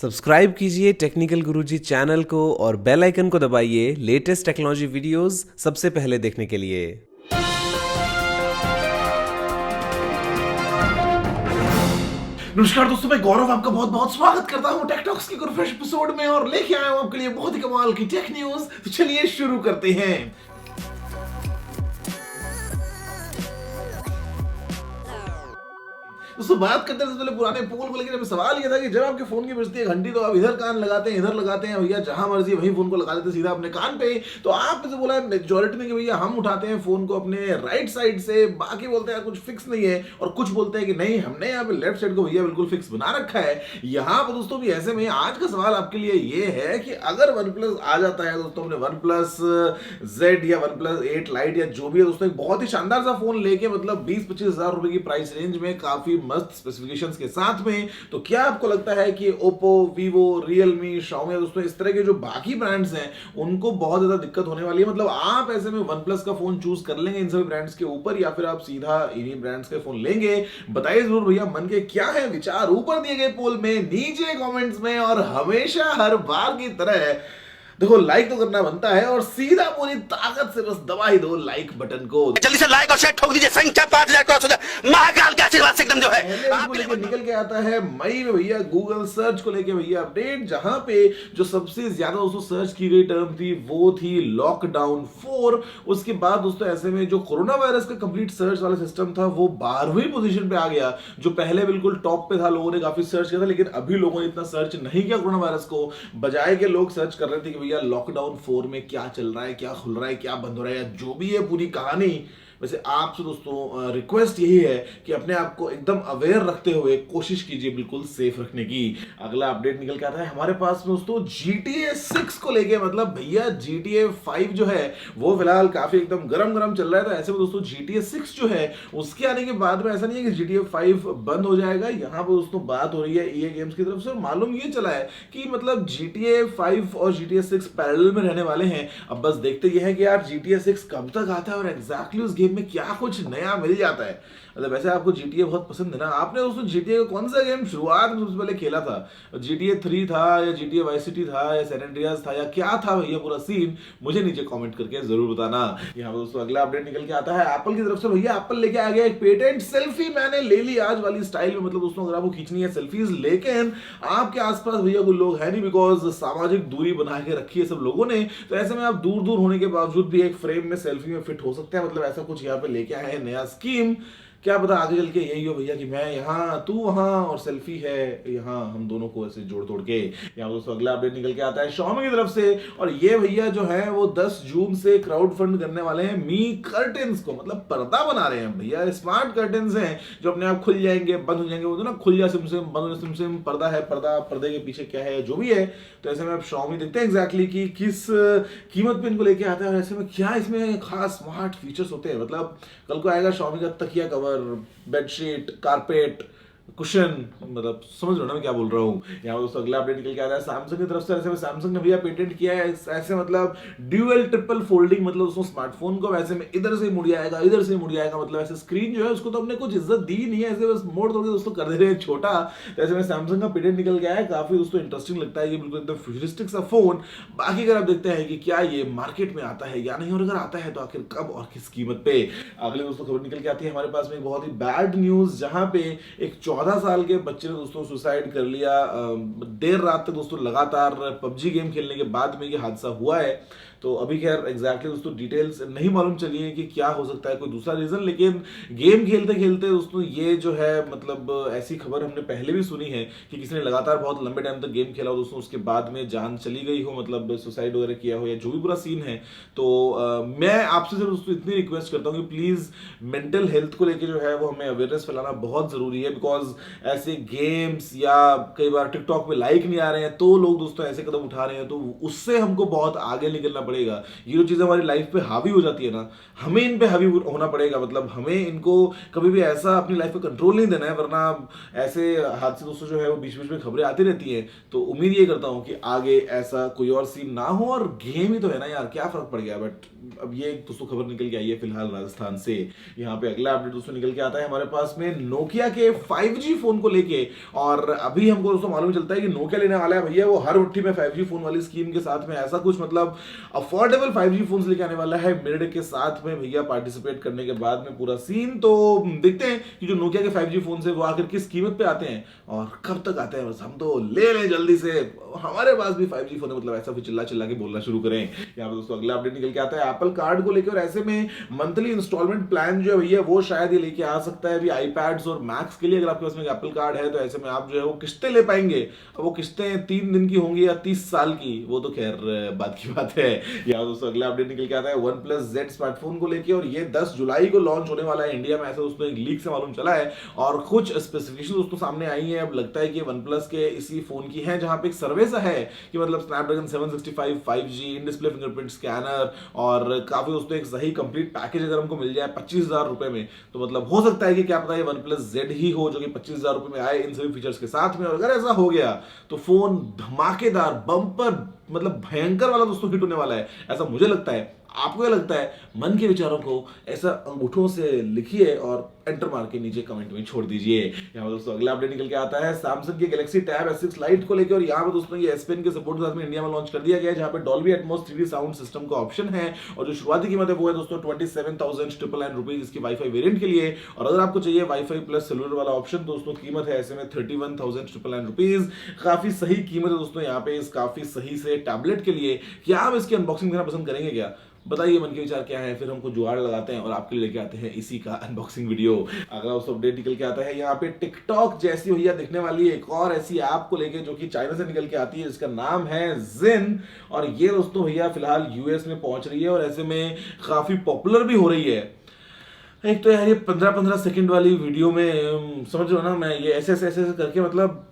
Subscribe कीजिए technical गुरुजी channel को और बेल आइकन को दबाइए लेटेस्ट टेक्नोलॉजी वीडियोस सबसे पहले देखने के लिए। नमस्कार दोस्तों, मैं गौरव आपका बहुत बहुत स्वागत करता हूं टेक टॉक्स के फ्रेश एपिसोड में और लेके आया हूं आपके लिए बहुत ही कमाल की टेक न्यूज। तो चलिए शुरू करते हैं। दोस्तों बात करते हैं पहले पुराने पोल को लेकर। सवाल ये था कि जब आपके फोन की बजती है घंटी तो आप इधर कान लगाते हैं इधर लगाते हैं, भैया जहां मर्जी वहीं फोन को लगा लेते हैं सीधा अपने कान पे। तो आप से बोला मेजॉरिटी ने कि भैया हम उठाते हैं फोन को अपने राइट साइड से, बाकी बोलते हैं कुछ फिक्स नहीं है और कुछ बोलते हैं कि नहीं हमने यहाँ पे लेफ्ट साइड को भैया बिल्कुल फिक्स बना रखा है। यहाँ पर दोस्तों भी ऐसे में आज का सवाल आपके लिए ये है कि अगर OnePlus आ जाता है दोस्तों अपने OnePlus Z या OnePlus 8 Lite या जो भी है दोस्तों, एक बहुत ही शानदार सा फोन लेके मतलब 20-25 हजार रुपए की प्राइस रेंज में काफी मस्त स्पेसिफिकेशंस के साथ में, तो क्या आपको लगता है कि Oppo, Vivo, Realme, Xiaomi दोस्तों इस तरह के जो बाकी ब्रांड्स हैं उनको बहुत ज्यादा दिक्कत होने वाली है? मतलब आप ऐसे में OnePlus का फोन चूज कर लेंगे इन सभी ब्रांड्स के ऊपर या फिर आप सीधा इन्हीं ब्रांड्स के फोन लेंगे? बताइए जरूर भैया मन के क्या है विचार ऊपर दिए गए पोल में, नीचे कमेंट्स में। और हमेशा हर बार की तरह देखो लाइक तो करना बनता है और सीधा पूरी ताकत से बस दबा ही दो लाइक बटन को। जल्दी से लाइक और शेयर ठोक दीजिए। संख्या 5000 क्रॉस हो जाए। महाकाल का आशीर्वाद से एकदम जो है आपको लेके निकल के आता है मई में भैया गूगल सर्च को लेके भैया अपडेट, जहां पे जो सबसे ज्यादा दोस्तों सर्च की गई टर्म थी वो थी लॉकडाउन 4। उसके बाद दोस्तों ऐसे में जो कोरोना वायरस का कंप्लीट सर्च वाला सिस्टम था वो 12वीं पोजीशन पे आ गया, जो पहले बिल्कुल टॉप पे था। लोगों ने काफी सर्च किया था लेकिन अभी लोगों ने इतना सर्च नहीं किया कोरोना वायरस को, बजाय के लोग सर्च कर रहे थे कि लॉकडाउन 4 में क्या चल रहा है, क्या खुल रहा है, क्या बंद हो रहा है, या जो भी है पूरी कहानी। वैसे आपसे दोस्तों रिक्वेस्ट यही है कि अपने आप को एकदम अवेयर रखते हुए कोशिश कीजिए बिल्कुल सेफ रखने की। अगला अपडेट निकल के आता है हमारे पास में दोस्तों GTA 6 को लेके। मतलब भैया GTA 5 जो है वो फिलहाल काफी एकदम गरम गरम चल रहा है। तो ऐसे में दोस्तों GTA 6 जो है उसके आने के बाद में ऐसा नहीं है कि GTA 5 बंद हो जाएगा। यहाँ पर दोस्तों बात हो रही है EA गेम्स की तरफ से, मालूम ये चला है कि मतलब GTA 5 और GTA 6 पैरेलल में रहने वाले हैं। अब बस देखते ये है कि यार GTA 6 कब तक आता है और एग्जैक्टली उस गेम में क्या कुछ नया मिल जाता है। मतलब वैसे आपको GTA बहुत पसंद है ना, आपने दोस्तों GTA का कौन सा गेम शुरुआत में सबसे पहले खेला था? GTA 3 था या GTA Vice City था या सैन एंड्रियास था या क्या था भैया पूरा सीन? मुझे नीचे कमेंट करके जरूर बताना। यहाँ पर दोस्तों अगला अपडेट निकल के आता है एप्पल की तरफ से। भैया एप्पल लेके आ गया एक पेटेंट सेल्फी। मैंने ले ली आज वाली स्टाइल में। मतलब दोस्तों अगर आपको खींचनी है सेल्फीज, लेकिन आपके आसपास भैया कोई लोग है नहीं, बिकॉज सामाजिक दूरी बना के रखी है सब लोगों ने। तो ऐसे में आप दूर दूर होने के बावजूद भी एक फ्रेम में सेल्फी में फिट हो सकते हैं। मतलब ऐसा कुछ यहाँ पे लेके आए हैं नया स्कीम। क्या पता आगे चल के यही हो भैया कि मैं यहाँ तू वहां और सेल्फी है यहाँ, हम दोनों को ऐसे जोड़ तोड़ के। यहाँ दोस्तों अगला अपडेट निकल के आता है Xiaomi की तरफ से, और ये भैया जो है वो 10 जून से क्राउड फंड करने वाले हैं मी कर्टेन्स को। मतलब पर्दा बना रहे हैं भैया, स्मार्ट कर्टेन्स हैं जो अपने आप खुल जाएंगे बंद हो जाएंगे। वो तो ना खुल जा सिम सिम बंद हो सिम सिम, पर्दा है पर्दा, पर्दे के पीछे क्या है जो भी है। तो ऐसे में आप Xiaomi देखते हैं एग्जैक्टली कि किस कीमत पे इनको लेके आता है और ऐसे में क्या इसमें खास स्मार्ट फीचर्स होते हैं। मतलब कल को आएगा Xiaomi का तकिया कवर, बेडशीट, कारपेट, कुशन, मतलब समझ रहे हो ना मैं क्या बोल रहा हूँ। यहाँ दोस्तों अगला अपडेट निकल के आ रहा है सैमसंग की तरफ से। ऐसे में सैमसंग ने भैया पेटेंट किया है ऐसे मतलब ड्यूअल ट्रिपल फोल्डिंग। मतलब दोस्तों स्मार्टफोन को वैसे में इधर से मुड़ जाएगा इधर से मुड़ जाएगा। मतलब ऐसे स्क्रीन जो है उसको तो हमने कुछ इज्जत दी नहीं है, ऐसे बस मोड़ तोड़ के दोस्तों कर दे रहे हैं छोटा। तो ऐसे में सैमसंग का पेटेंट निकल गया है, काफी दोस्तों इंटरेस्टिंग लगता है ये, बिल्कुल एकदम फ्यूचरिस्टिक सा फोन। बाकी अगर आप देखते हैं कि क्या ये मार्केट में आता है या नहीं, और अगर आता है तो आखिर कब और किस कीमत पे। अगले दोस्तों खबर निकल के आती है हमारे पास में एक बहुत ही बैड न्यूज, जहां पे एक 14 साल के बच्चे ने दोस्तों सुसाइड कर लिया। देर रात तक दोस्तों लगातार पबजी गेम खेलने के बाद में ये हादसा हुआ है। तो अभी खैर एग्जैक्टली दोस्तों डिटेल्स नहीं मालूम चली है कि क्या हो सकता है कोई दूसरा रीजन, लेकिन गेम खेलते खेलते दोस्तों ये जो है मतलब ऐसी खबर हमने पहले भी सुनी है कि किसी ने लगातार बहुत लंबे टाइम तक गेम खेला हो दोस्तों, उसके बाद में जान चली गई हो, मतलब सुसाइड वगैरह किया हो या जो भी पूरा सीन है। तो मैं आपसे जरूर दोस्तों इतनी रिक्वेस्ट करता हूँ कि प्लीज मेंटल हेल्थ को लेकर जो है वो हमें अवेयरनेस फैलाना बहुत जरूरी है। बिकॉज ऐसे गेम्स या कई बार टिकटॉक पे लाइक नहीं आ रहे हैं तो लोग दोस्तों ऐसे कदम उठा रहे हैं, तो उससे हमको बहुत आगे निकलना पड़ेगा। ये जो चीज़ें हमारी लाइफ पे हावी हो जाती है ना, हमें इन पे हावी होना पड़ेगा। मतलब हमें इनको कभी भी ऐसा अपनी लाइफ पे कंट्रोल नहीं देना है, वरना ऐसे हादसे दोस्तों जो है वो बीच बीच में खबरें आती रहती हैं। तो उम्मीद ये करता हूँ कि आगे ऐसा कोई और सीन ना हो, और गेम ही तो है ना यार, क्या फर्क पड़ गया। बट अब ये दोस्तों खबर निकल के आई है फिलहाल राजस्थान से। यहाँ पे अगला अपडेट दोस्तों निकल के आता है हमारे पास में नोकिया के 5G फोन को लेके। और अभी हमको दोस्तों मालूम चलता है कि नोकिया लेने वाला है भैया वो हर मुट्ठी में 5G फोन वाली स्कीम के साथ में ऐसा कुछ, मतलब अफोर्डेबल 5G फोन लेके आने वाला है मिड के साथ में भैया, पार्टिसिपेट करने के बाद में पूरा सीन। तो देखते हैं कि जो नोकिया के 5G फोन से वो आखिर किस कीमत पे आते हैं और कब तक आते हैं। बस हम तो ले लें जल्दी से, हमारे पास भी 5G फोन है, मतलब ऐसा फिर चिल्ला चिल्ला के बोलना शुरू करें। यहाँ पे दोस्तों अगला अपडेट निकल के आता है एप्पल कार्ड को लेकर। ऐसे में मंथली इंस्टॉलमेंट प्लान जो है भैया वो शायद ये लेके आ सकता है अभी आईपैड्स और मैक्स के लिए। अगर आपके पास में एप्पल कार्ड है तो ऐसे में आप जो है वो किस्तें ले पाएंगे। अब वो किस्तें 3 दिन की होंगी या 30 साल की, वो तो खैर बात की बात है। यहाँ दोस्तों अगला अपडेट निकल के आता है OnePlus Z स्मार्टफोन को लेके, और ये 10 जुलाई को लॉन्च होने वाला है इंडिया में, ऐसा दोस्तों एक लीक से मालूम चला है। और कुछ स्पेसिफिकेशन दोस्तों सामने आई है। अब लगता है कि OnePlus के इसी फोन की है, जहां पे एक सर्वे सा है कि मतलब Snapdragon 765 5G in display fingerprint scanner और काफी दोस्तों एक सही कंप्लीट पैकेज अगर हमको मिल जाए 25,000 रुपए में, तो मतलब हो सकता है कि क्या पता ये OnePlus Z ही हो जो कि 25,000 रुपए में आए इन सभी फीचर्स के साथ में। और अगर ऐसा हो गया तो फोन धमाकेदार बम्पर मतलब भयंकर वाला दोस्तों हिट होने वाला है, ऐसा मुझे लगता है। आपको क्या लगता है? मन के विचारों को ऐसा अंगूठों से लिखिए और एंटर मार के नीचे कमेंट में छोड़ दीजिए। यहाँ पर दोस्तों अगला अपडेट निकल के आता है सैमसंग के गैलेक्सी टैब S6 लाइट को लेकर, और यहाँ पर दोस्तों ये S Pen के सपोर्ट के साथ में इंडिया में लॉन्च कर दिया गया है, जहाँ पे Dolby Atmos 3D sound system का ऑप्शन है। और जो शुरुआती कीमत है वो है दोस्तों 27,999 रुपीज इसकी वाईफाई वेरिएंट के लिए। और अगर आपको चाहिए वाईफाई प्लस सेलुलर वाला ऑप्शन, दोस्तों कीमत है ऐसे में 31,999 रुपीज। काफी सही कीमत है दोस्तों यहाँ पे इस काफी सही से टैबलेट के लिए। क्या आप इसकी अनबॉक्सिंग देना पसंद करेंगे? क्या बताइए, मन के विचार क्या है, फिर हमको जुगाड़ लगाते हैं और आपके लिए लेके आते हैं इसी का अनबॉक्सिंग वीडियो। अगला उस अपडेट निकल के आता है यहाँ पे टिकटॉक जैसी भैया दिखने वाली एक और ऐसी ऐप को लेके जो कि चाइना से निकल के आती है, जिसका नाम है जिन। और ये दोस्तों भैया फिलहाल यूएस में पहुंच रही है और ऐसे में काफी पॉपुलर भी हो रही है। एक तो यार ये 15-15 सेकंड वाली वीडियो में समझ लो ना, मैं ये ऐसे करके मतलब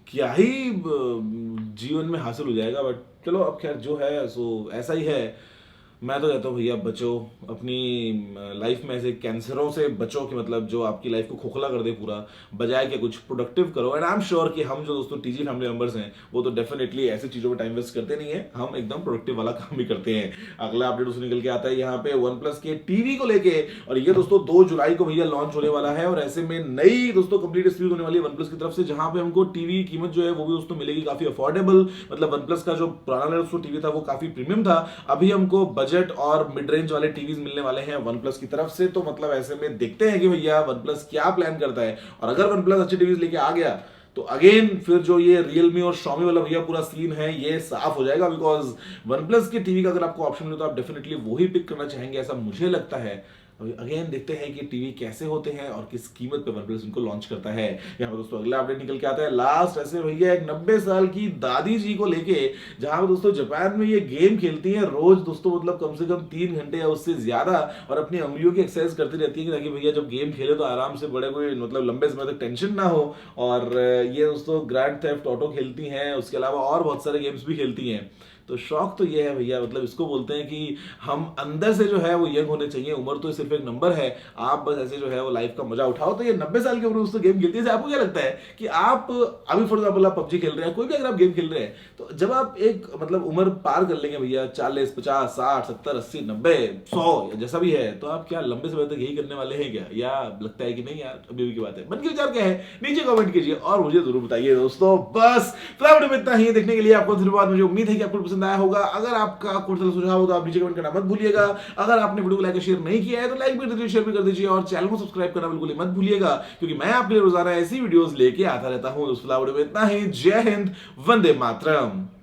क्या ही जीवन में हासिल हो जाएगा। बट चलो अब खैर जो है सो ऐसा ही है। मैं तो कहता हूँ भैया बचो अपनी लाइफ में ऐसे कैंसरों से बचो कि मतलब जो आपकी लाइफ को खोखला कर दे पूरा, बजाय के कुछ प्रोडक्टिव करो। एंड आई एम श्योर कि हम जो दोस्तों टीजी फैमिली मेंबर्स हैं वो तो डेफिनेटली ऐसी चीजों में टाइम वेस्ट करते नहीं है, हम एकदम प्रोडक्टिव वाला काम भी करते हैं। अगला अपडेट उसमें निकल के आता है यहाँ पे OnePlus के टीवी को लेके, और ये दोस्तों 2 जुलाई को भैया लॉन्च होने वाला है। और ऐसे में नई दोस्तों कंप्लीट सीरीज होने वाली है OnePlus की तरफ से, जहां पे हमको टीवी की कीमत जो है वो भी दोस्तों मिलेगी काफी अफोर्डेबल। मतलब OnePlus का जो पुराना दोस्तों टीवी था वो काफी प्रीमियम था, अभी हमको बजट और मिड रेंज वाले टीवीज मिलने वाले हैं OnePlus की तरफ से। तो मतलब ऐसे में देखते हैं कि भैया OnePlus क्या प्लान करता है। और अगर OnePlus अच्छे टीवीज लेके आ गया तो अगेन फिर जो ये Realme और Xiaomi वाला भैया पूरा सीन है ये साफ हो जाएगा। बिकॉज OnePlus के टीवी का अगर आपको ऑप्शन मिले तो आप डेफिनेटली वही पिक करना चाहेंगे, ऐसा मुझे लगता है। अगेन देखते हैं कि टीवी कैसे होते हैं और किस कीमत पे OnePlus इनको लॉन्च करता है। यहाँ पर दोस्तों अगला अपडेट निकल के आता है लास्ट ऐसे भैया एक 90 साल की दादी जी को लेके, जहां पर दोस्तों जापान में ये गेम खेलती हैं रोज दोस्तों, मतलब कम से कम 3 घंटे या उससे ज्यादा, और अपनी उंगलियों की एक्सरसाइज करती रहती है ताकि भैया जब गेम खेले तो आराम से बड़े कोई मतलब लंबे समय तक टेंशन ना हो। और ये दोस्तों ग्रैंड थेफ्ट ऑटो खेलती हैं, उसके अलावा और बहुत सारे गेम्स भी खेलती हैं। तो शौक तो ये है भैया, मतलब इसको बोलते हैं कि हम अंदर से जो है वो यंग होने चाहिए। उम्र तो सिर्फ एक नंबर है, आप बस ऐसे जो है वो लाइफ का मजा उठाओ। तो ये 90 साल की उम्र में दोस्तों गेम खेलती है। आपको क्या लगता है कि आप अभी फॉर एग्जाम्पल आप पबजी खेल रहे हैं, कोई भी अगर आप गेम खेल रहे हैं, तो जब आप एक मतलब उम्र पार कर लेंगे भैया 40, 50, 60, 70, 80, 90, 100 जैसा भी है, तो आप क्या लंबे समय तक यही करने वाले हैं क्या, या लगता है कि नहीं यार अभी की बात है? मन के विचार क्या है नीचे कमेंट कीजिए और मुझे जरूर बताइए दोस्तों। बस फिलहाल में इतना ही। देखने के लिए आपको धन्यवाद। मुझे उम्मीद है कि आपको पसंद आया होगा। अगर आपका कोई सुझाव हो तो आप नीचे कमेंट करना मत भूलिएगा। अगर आपने वीडियो को लाइक और शेयर नहीं किया है तो लाइक भी कर दीजिए, शेयर भी कर दीजिए, और चैनल को सब्सक्राइब करना बिल्कुल ही मत भूलिएगा, क्योंकि मैं आपके लिए रोजाना ऐसी वीडियोस लेके आता रहता हूं। इतना ही। जय हिंद, वंदे मातरम।